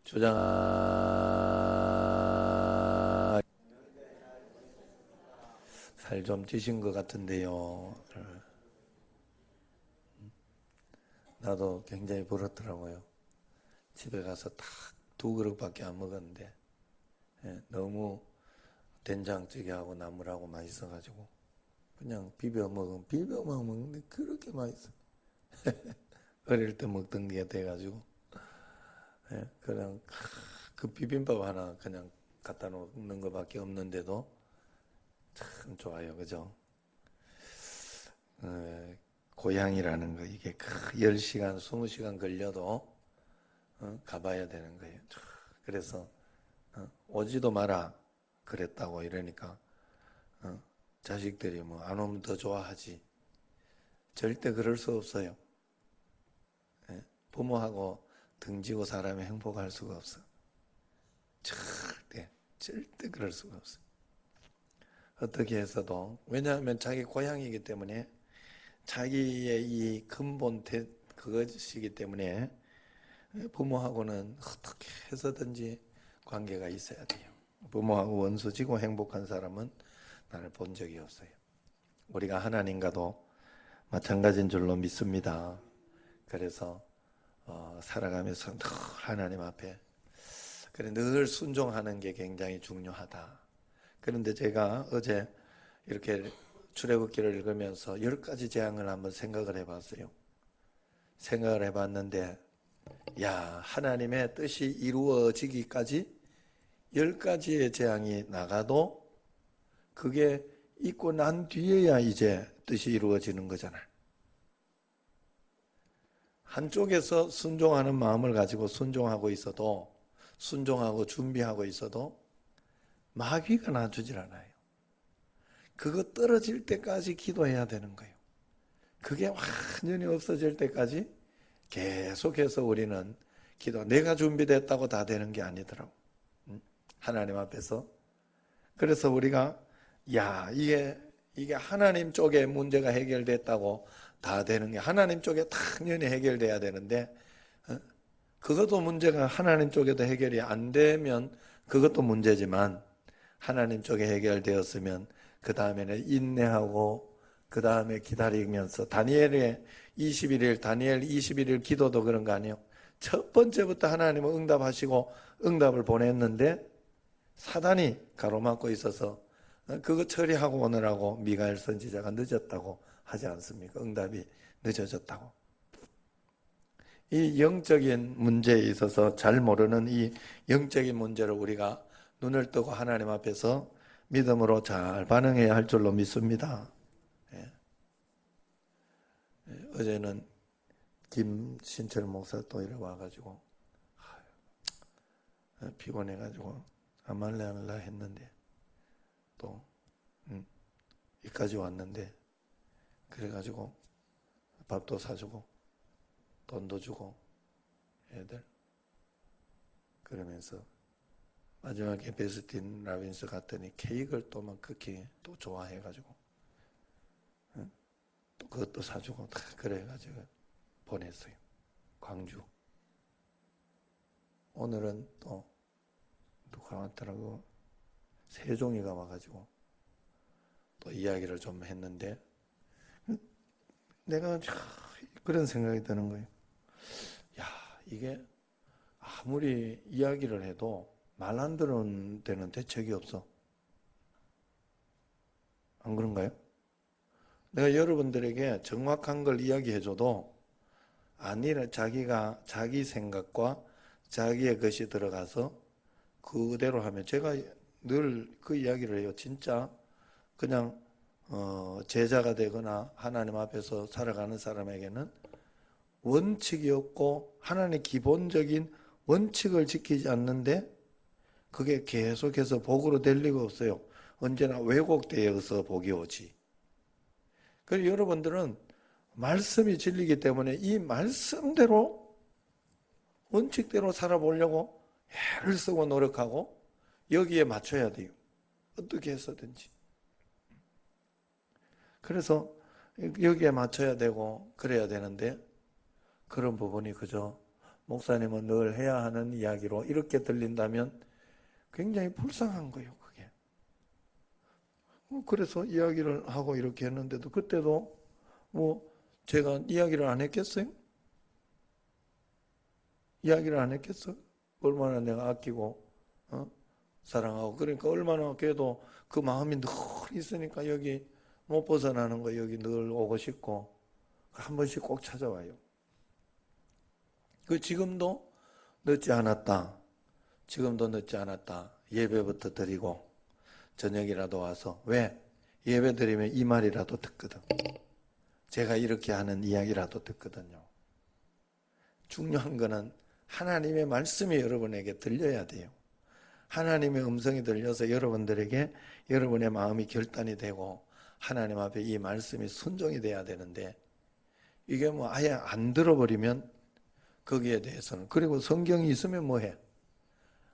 주장 살 좀 찌신 것 같은데요. 나도 굉장히 부럽더라고요. 집에 가서 딱 2그릇밖에 안 먹었는데 너무 된장찌개하고 나물하고 맛있어가지고 그냥 비벼 먹는데 그렇게 맛있어. 어릴 때 먹던 게 돼가지고 그냥 그 비빔밥 하나 그냥 갖다 놓는 것밖에 없는데도 참 좋아요, 그죠? 고향이라는 거 이게 10시간, 20시간 걸려도 가봐야 되는 거예요. 그래서 오지도 마라 그랬다고 이러니까 자식들이 뭐 안 오면 더 좋아하지. 절대 그럴 수 없어요. 부모하고 등지고 사람이 행복할 수가 없어. 절대 그럴 수가 없어. 어떻게 해서도 왜냐하면 자기 고향이기 때문에 자기의 이 근본 그것이기 때문에 부모하고는 어떻게 해서든지 관계가 있어야 돼요. 부모하고 원수지고 행복한 사람은 나를 본 적이 없어요. 우리가 하나님과도 마찬가지인 줄로 믿습니다. 그래서 살아가면서 늘 하나님 앞에 늘 순종하는 게 굉장히 중요하다. 그런데 제가 어제 이렇게 출애굽기를 읽으면서 10가지 재앙을 한번 생각을 해봤어요. 생각을 해봤는데 하나님의 뜻이 이루어지기까지 10가지의 재앙이 나가도 그게 있고 난 뒤에야 이제 뜻이 이루어지는 거잖아요. 한쪽에서 순종하는 마음을 가지고 순종하고 있어도 순종하고 준비하고 있어도 마귀가 놔주질 않아요. 그거 떨어질 때까지 기도해야 되는 거예요. 그게 완전히 없어질 때까지 계속해서 우리는 내가 준비됐다고 다 되는 게 아니더라고. 하나님 앞에서. 그래서 우리가 이게 하나님 쪽에 문제가 해결됐다고 다 되는 게 하나님 쪽에 당연히 해결돼야 되는데 그것도 문제가 하나님 쪽에도 해결이 안 되면 그것도 문제지만 하나님 쪽에 해결되었으면 그 다음에는 인내하고 그 다음에 기다리면서 다니엘 21일 기도도 그런 거 아니에요? 첫 번째부터 하나님은 응답하시고 응답을 보냈는데 사단이 가로막고 있어서 그거 처리하고 오느라고 미가엘 선지자가 늦었다고 하지 않습니까? 응답이 늦어졌다고. 이 영적인 문제에 있어서 잘 모르는 이 영적인 문제를 우리가 눈을 뜨고 하나님 앞에서 믿음으로 잘 반응해야 할 줄로 믿습니다. 어제는 김신철 목사 또 이래 와가지고 피곤해가지고 안 할라 했는데 또 여기까지 왔는데 그래가지고 밥도 사주고 돈도 주고 애들 그러면서 마지막에 베스틴 라빈스 갔더니 케이크를 또 막 그렇게 또 좋아해가지고 또 그것도 사주고 다 그래가지고 보냈어요. 광주. 오늘은 또 누가 왔더라고. 세종이가 와가지고 또 이야기를 좀 했는데 내가 그런 생각이 드는 거예요. 이게 아무리 이야기를 해도 말 안 들은 데는 대책이 없어. 안 그런가요? 내가 여러분들에게 정확한 걸 이야기해줘도 아니라 자기 생각과 자기의 것이 들어가서 그대로 하면 제가 늘 그 이야기를 해요. 진짜 그냥 제자가 되거나 하나님 앞에서 살아가는 사람에게는 원칙이 없고 하나님의 기본적인 원칙을 지키지 않는데 그게 계속해서 복으로 될 리가 없어요. 언제나 왜곡되어서 복이 오지. 그리고 여러분들은 말씀이 진리이기 때문에 이 말씀대로 원칙대로 살아보려고 애를 쓰고 노력하고 여기에 맞춰야 돼요. 어떻게 해서든지. 그래서 여기에 맞춰야 되고 그래야 되는데 그런 부분이 그저 목사님은 늘 해야 하는 이야기로 이렇게 들린다면 굉장히 불쌍한 거예요, 그게. 그래서 이야기를 하고 이렇게 했는데도 그때도 제가 이야기를 안 했겠어요? 이야기를 안 했겠어? 얼마나 내가 아끼고 사랑하고. 그러니까 얼마나 걔도 그 마음이 늘 있으니까 여기 못 벗어나는 거, 여기 늘 오고 싶고 한 번씩 꼭 찾아와요. 지금도 늦지 않았다. 지금도 늦지 않았다. 예배부터 드리고 저녁이라도 와서. 왜? 예배 드리면 이 말이라도 듣거든. 제가 이렇게 하는 이야기라도 듣거든요. 중요한 거는 하나님의 말씀이 여러분에게 들려야 돼요. 하나님의 음성이 들려서 여러분들에게 여러분의 마음이 결단이 되고 하나님 앞에 이 말씀이 순종이 돼야 되는데, 이게 아예 안 들어버리면 거기에 대해서는, 그리고 성경이 있으면 뭐해?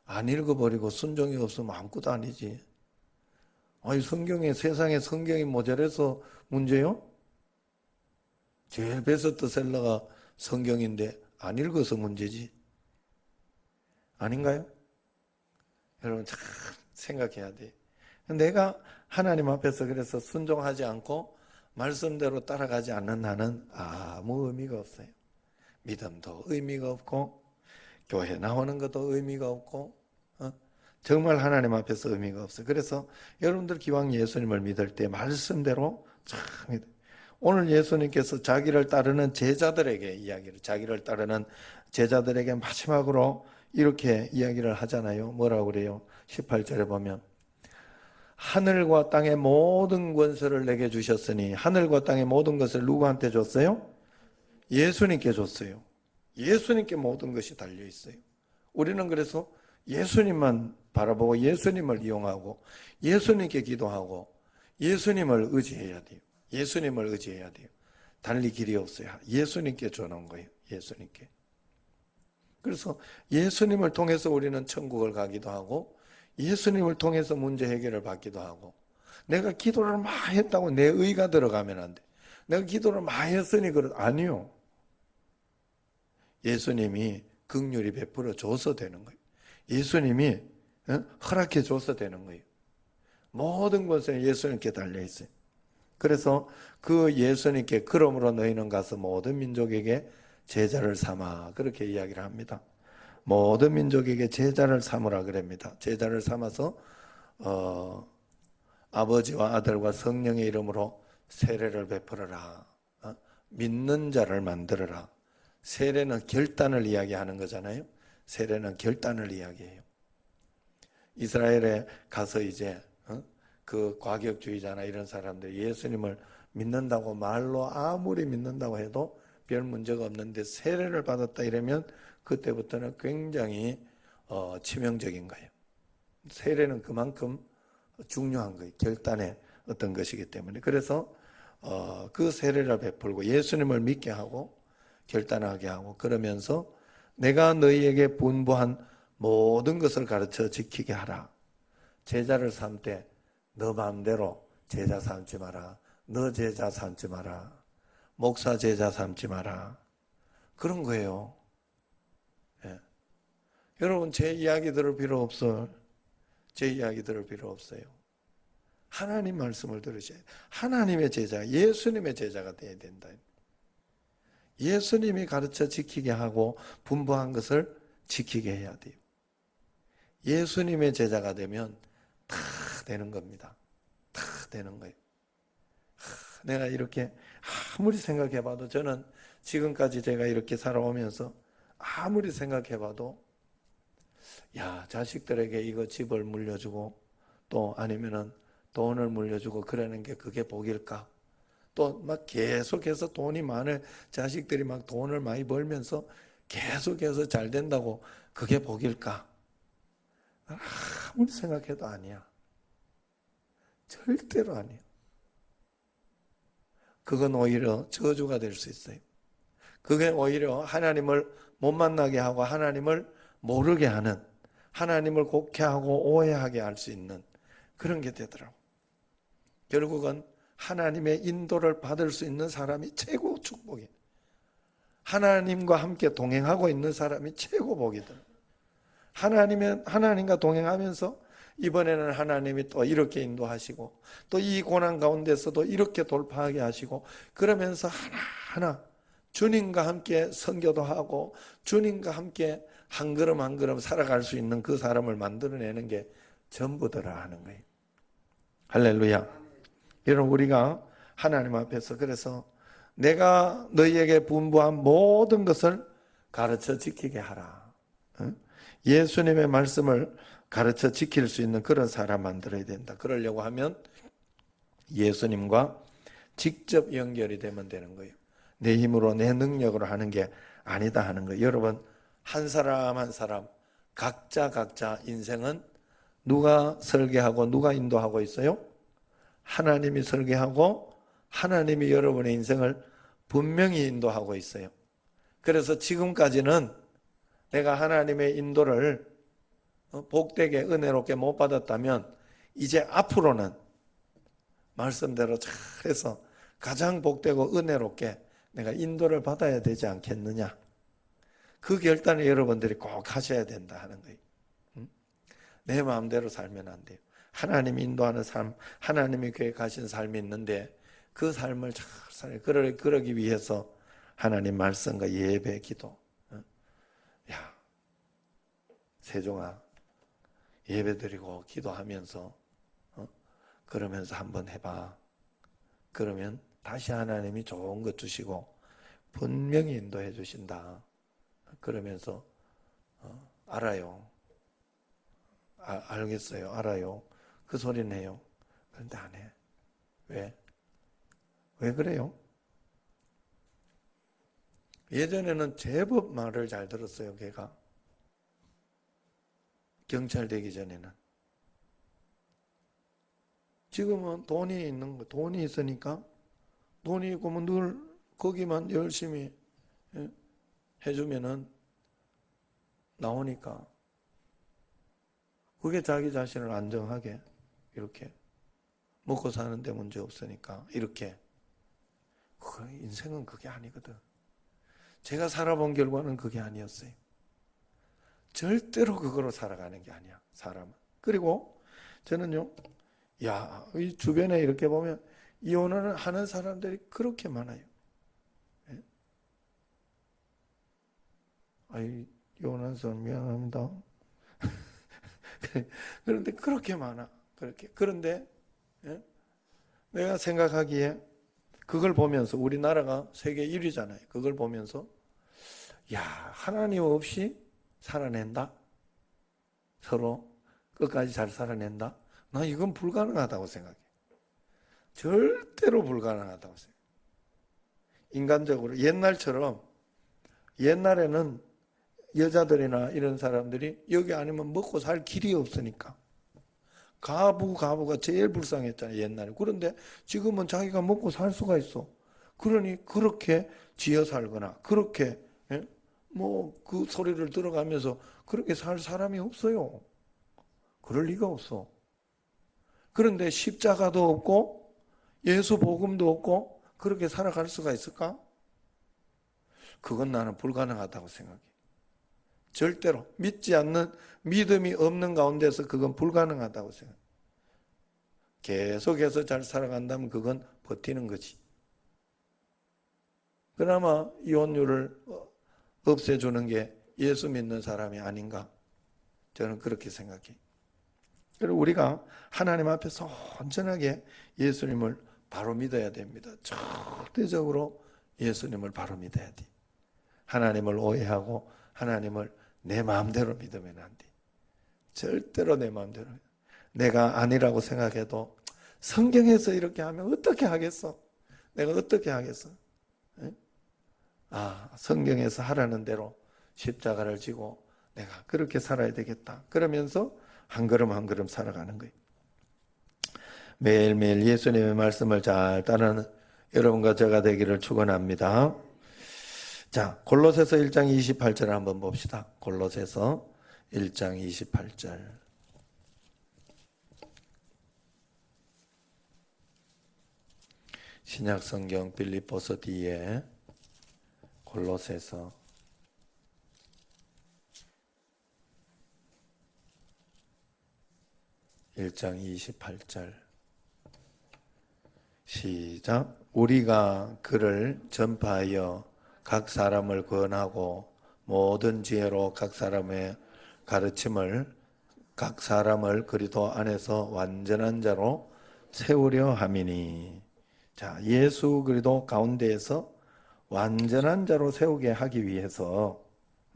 안 읽어버리고 순종이 없으면 아무것도 아니지. 아니, 세상에 성경이 모자라서 문제요? 제일 베스트셀러가 성경인데 안 읽어서 문제지. 아닌가요? 여러분 참 생각해야 돼. 내가 하나님 앞에서 그래서 순종하지 않고 말씀대로 따라가지 않는 나는 아무 의미가 없어요. 믿음도 의미가 없고 교회 나오는 것도 의미가 없고 정말 하나님 앞에서 의미가 없어요. 그래서 여러분들 기왕 예수님을 믿을 때 말씀대로 참 오늘 예수님께서 자기를 따르는 제자들에게 자기를 따르는 제자들에게 마지막으로 이렇게 이야기를 하잖아요. 뭐라고 그래요? 18절에 보면 하늘과 땅의 모든 권세를 내게 주셨으니, 하늘과 땅의 모든 것을 누구한테 줬어요? 예수님께 줬어요. 예수님께 모든 것이 달려 있어요. 우리는 그래서 예수님만 바라보고 예수님을 이용하고 예수님께 기도하고 예수님을 의지해야 돼요. 예수님을 의지해야 돼요. 달리 길이 없어요. 예수님께 주는 거예요. 예수님께. 그래서 예수님을 통해서 우리는 천국을 가기도 하고 예수님을 통해서 문제 해결을 받기도 하고, 내가 기도를 많이 했다고 내 의가 들어가면 안 돼. 내가 기도를 많이 했으니 아니요. 예수님이 긍휼히 베풀어 줘서 되는 거예요. 예수님이 허락해 줘서 되는 거예요. 모든 것은 예수님께 달려 있어요. 그래서 그 예수님께 그러므로 너희는 가서 모든 민족에게 제자를 삼아, 그렇게 이야기를 합니다. 모든 민족에게 제자를 삼으라 그럽니다. 제자를 삼아서 아버지와 아들과 성령의 이름으로 세례를 베풀어라. 믿는 자를 만들어라. 세례는 결단을 이야기하는 거잖아요. 세례는 결단을 이야기해요. 이스라엘에 가서 이제 그 과격주의자나 이런 사람들이 예수님을 믿는다고 말로 아무리 믿는다고 해도 별 문제가 없는데 세례를 받았다 이러면 그때부터는 굉장히 치명적인 거예요. 세례는 그만큼 중요한 거예요. 결단의 어떤 것이기 때문에. 그래서 그 세례를 베풀고 예수님을 믿게 하고 결단하게 하고, 그러면서 내가 너희에게 분부한 모든 것을 가르쳐 지키게 하라. 제자를 삼되 너 마음대로 제자 삼지 마라. 너 제자 삼지 마라. 목사 제자 삼지 마라. 그런 거예요. 예. 여러분 제 이야기 들을 필요 없어요. 제 이야기 들을 필요 없어요. 하나님 말씀을 들으셔야 돼요. 하나님의 제자, 예수님의 제자가 되어야 된다. 예수님이 가르쳐 지키게 하고 분부한 것을 지키게 해야 돼요. 예수님의 제자가 되면 다 되는 겁니다. 다 되는 거예요. 내가 이렇게 아무리 생각해봐도, 저는 지금까지 제가 이렇게 살아오면서 아무리 생각해봐도 자식들에게 이거 집을 물려주고 또 아니면은 돈을 물려주고 그러는 게 그게 복일까? 또 막 계속해서 돈이 많은 자식들이 막 돈을 많이 벌면서 계속해서 잘 된다고 그게 복일까? 아무리 생각해도 아니야. 절대로 아니야. 그건 오히려 저주가 될 수 있어요. 그게 오히려 하나님을 못 만나게 하고 하나님을 모르게 하는, 하나님을 곡해하고 오해하게 할 수 있는 그런 게 되더라고. 결국은 하나님의 인도를 받을 수 있는 사람이 최고 축복이에요. 하나님과 함께 동행하고 있는 사람이 최고 복이더라. 하나님과 동행하면서 이번에는 하나님이 또 이렇게 인도하시고 또 이 고난 가운데서도 이렇게 돌파하게 하시고 그러면서 하나하나 주님과 함께 선교도 하고 주님과 함께 한 걸음 한 걸음 살아갈 수 있는 그 사람을 만들어내는 게 전부더라 하는 거예요. 할렐루야. 여러분 우리가 하나님 앞에서 그래서 내가 너희에게 분부한 모든 것을 가르쳐 지키게 하라. 예수님의 말씀을 가르쳐 지킬 수 있는 그런 사람 만들어야 된다. 그러려고 하면 예수님과 직접 연결이 되면 되는 거예요. 내 힘으로 내 능력으로 하는 게 아니다 하는 거예요. 여러분 한 사람 한 사람 각자 인생은 누가 설계하고 누가 인도하고 있어요? 하나님이 설계하고 하나님이 여러분의 인생을 분명히 인도하고 있어요. 그래서 지금까지는 내가 하나님의 인도를 복되게 은혜롭게 못 받았다면 이제 앞으로는 말씀대로 잘해서 가장 복되고 은혜롭게 내가 인도를 받아야 되지 않겠느냐. 그 결단을 여러분들이 꼭 하셔야 된다 하는 거예요. 내 마음대로 살면 안 돼요. 하나님이 인도하는 삶, 하나님이 계획하신 삶이 있는데 그 삶을 잘 살아요. 그러기 위해서 하나님 말씀과 예배, 기도. 야, 세종아, 예배드리고 기도하면서 그러면서 한번 해봐. 그러면 다시 하나님이 좋은 것 주시고 분명히 인도해 주신다. 그러면서 알아요. 알겠어요. 알아요. 그 소리는 해요. 그런데 안 해. 왜? 왜 그래요? 예전에는 제법 말을 잘 들었어요. 걔가. 경찰 되기 전에는. 지금은 돈이 있는 거, 돈이 있으니까 돈이 있고 늘 거기만 열심히 해주면은 나오니까 그게 자기 자신을 안정하게 이렇게 먹고 사는데 문제 없으니까 이렇게. 인생은 그게 아니거든. 제가 살아본 결과는 그게 아니었어요. 절대로 그거로 살아가는 게 아니야, 사람은. 그리고 저는요, 이 주변에 이렇게 보면 이혼을 하는 사람들이 그렇게 많아요. 예? 이혼한 사람 미안합니다. 그런데 그렇게 많아. 그런데 예? 내가 생각하기에 그걸 보면서 우리나라가 세계 1위잖아요. 그걸 보면서 하나님 없이 살아낸다? 서로 끝까지 잘 살아낸다? 나 이건 불가능하다고 생각해. 절대로 불가능하다고 생각해. 인간적으로 옛날처럼 옛날에는 여자들이나 이런 사람들이 여기 아니면 먹고 살 길이 없으니까 가부가 제일 불쌍했잖아요, 옛날에. 그런데 지금은 자기가 먹고 살 수가 있어. 그러니 그렇게 지어 살거나 그렇게 그 소리를 들어가면서 그렇게 살 사람이 없어요. 그럴 리가 없어. 그런데 십자가도 없고 예수 복음도 없고 그렇게 살아갈 수가 있을까? 그건 나는 불가능하다고 생각해. 절대로 믿음이 없는 가운데서 그건 불가능하다고 생각해. 계속해서 잘 살아간다면 그건 버티는 거지. 그나마 이혼율을 없애주는 게 예수 믿는 사람이 아닌가? 저는 그렇게 생각해. 그리고 우리가 하나님 앞에서 온전하게 예수님을 바로 믿어야 됩니다. 절대적으로 예수님을 바로 믿어야 돼. 하나님을 오해하고 하나님을 내 마음대로 믿으면 안 돼. 절대로 내 마음대로. 내가 아니라고 생각해도 성경에서 이렇게 하면 어떻게 하겠어? 내가 어떻게 하겠어? 성경에서 하라는 대로 십자가를 지고 내가 그렇게 살아야 되겠다. 그러면서 한 걸음 한 걸음 살아가는 거예요. 매일매일 예수님의 말씀을 잘 따르는 여러분과 제가 되기를 축원합니다. 자, 골로새서 1장 28절을 한번 봅시다. 골로새서 1장 28절. 신약 성경 빌립보서 뒤에 골로새서 1장 28절 시작. 우리가 그를 전파하여 각 사람을 권하고 모든 지혜로 각 사람의 가르침을 각 사람을 그리스도 안에서 완전한 자로 세우려 함이니. 자, 예수 그리스도 가운데에서 완전한 자로 세우게 하기 위해서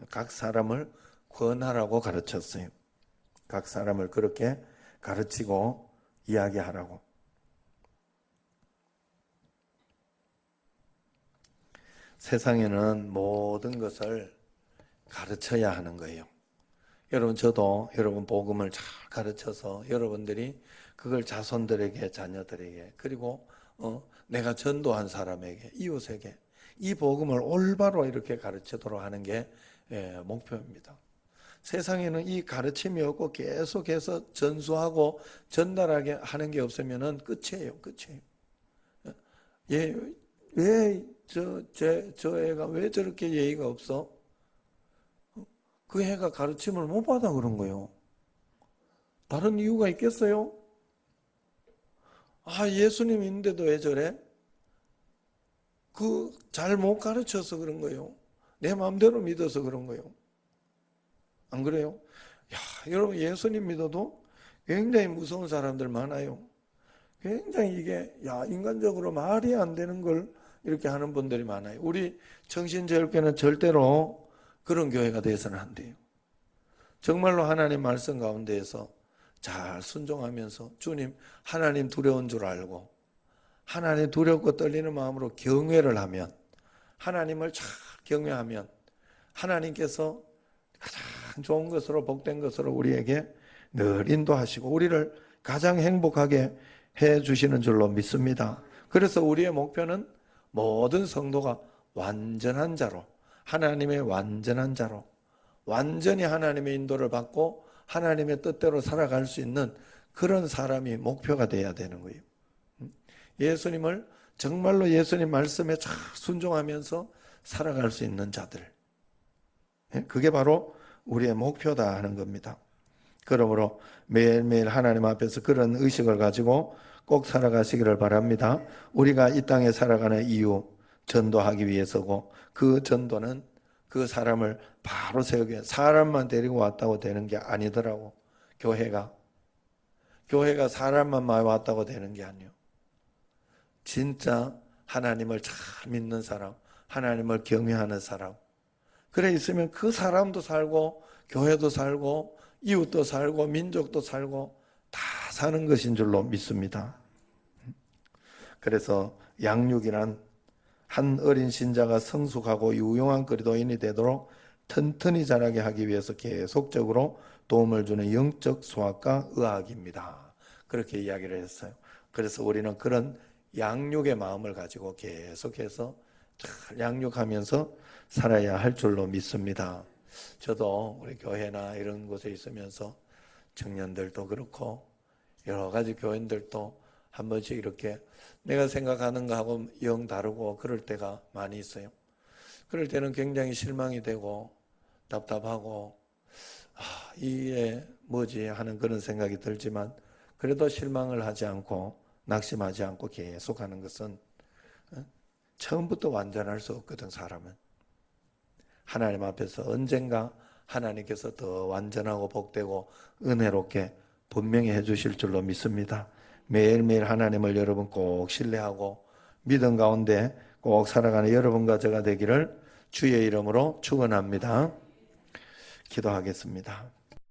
각 사람을 권하라고 가르쳤어요. 각 사람을 그렇게 가르치고 이야기하라고. 세상에는 모든 것을 가르쳐야 하는 거예요. 여러분, 저도 여러분 복음을 잘 가르쳐서 여러분들이 그걸 자손들에게, 자녀들에게, 그리고 내가 전도한 사람에게, 이웃에게 이 복음을 올바로 이렇게 가르치도록 하는 게 목표입니다. 세상에는 이 가르침이 없고 계속해서 전수하고 전달하게 하는 게 없으면 끝이에요. 끝이에요. 저 애가 왜 저렇게 예의가 없어? 그 애가 가르침을 못 받아 그런 거예요. 다른 이유가 있겠어요? 예수님 있는데도 왜 저래? 잘 못 가르쳐서 그런 거예요. 내 마음대로 믿어서 그런 거예요. 안 그래요? 여러분, 예수님 믿어도 굉장히 무서운 사람들 많아요. 굉장히 이게 인간적으로 말이 안 되는 걸 이렇게 하는 분들이 많아요. 우리 정신제일교회는 절대로 그런 교회가 되어서는 안 돼요. 정말로 하나님 말씀 가운데에서 잘 순종하면서 주님, 하나님 두려운 줄 알고 하나님 두렵고 떨리는 마음으로 경외를 하면, 하나님을 잘 경외하면 하나님께서 가장 좋은 것으로, 복된 것으로 우리에게 늘 인도하시고 우리를 가장 행복하게 해주시는 줄로 믿습니다. 그래서 우리의 목표는 모든 성도가 완전한 자로, 하나님의 완전한 자로, 완전히 하나님의 인도를 받고 하나님의 뜻대로 살아갈 수 있는 그런 사람이 목표가 돼야 되는 거예요. 예수님을 정말로 예수님 말씀에 잘 순종하면서 살아갈 수 있는 자들, 그게 바로 우리의 목표다 하는 겁니다. 그러므로 매일매일 하나님 앞에서 그런 의식을 가지고 꼭 살아가시기를 바랍니다. 우리가 이 땅에 살아가는 이유, 전도하기 위해서고, 그 전도는 그 사람을 바로 세우기 위해 사람만 데리고 왔다고 되는 게 아니더라고. 교회가 사람만 왔다고 되는 게 아니에요. 진짜 하나님을 잘 믿는 사람, 하나님을 경외하는 사람, 그래 있으면 그 사람도 살고 교회도 살고 이웃도 살고 민족도 살고 다 사는 것인 줄로 믿습니다. 그래서 양육이란 한 어린 신자가 성숙하고 유용한 그리스도인이 되도록 튼튼히 자라게 하기 위해서 계속적으로 도움을 주는 영적 수학과 의학입니다. 그렇게 이야기를 했어요. 그래서 우리는 그런 양육의 마음을 가지고 계속해서 잘 양육하면서 살아야 할 줄로 믿습니다. 저도 우리 교회나 이런 곳에 있으면서 청년들도 그렇고 여러 가지 교인들도 한 번씩 이렇게 내가 생각하는 거하고 영 다르고 그럴 때가 많이 있어요. 그럴 때는 굉장히 실망이 되고 답답하고 이게 뭐지 하는 그런 생각이 들지만, 그래도 실망을 하지 않고 낙심하지 않고 계속하는 것은 처음부터 완전할 수 없거든. 사람은 하나님 앞에서 언젠가 하나님께서 더 완전하고 복되고 은혜롭게 분명히 해주실 줄로 믿습니다. 매일매일 하나님을 여러분 꼭 신뢰하고 믿음 가운데 꼭 살아가는 여러분과 제가 되기를 주의 이름으로 축원합니다. 기도하겠습니다.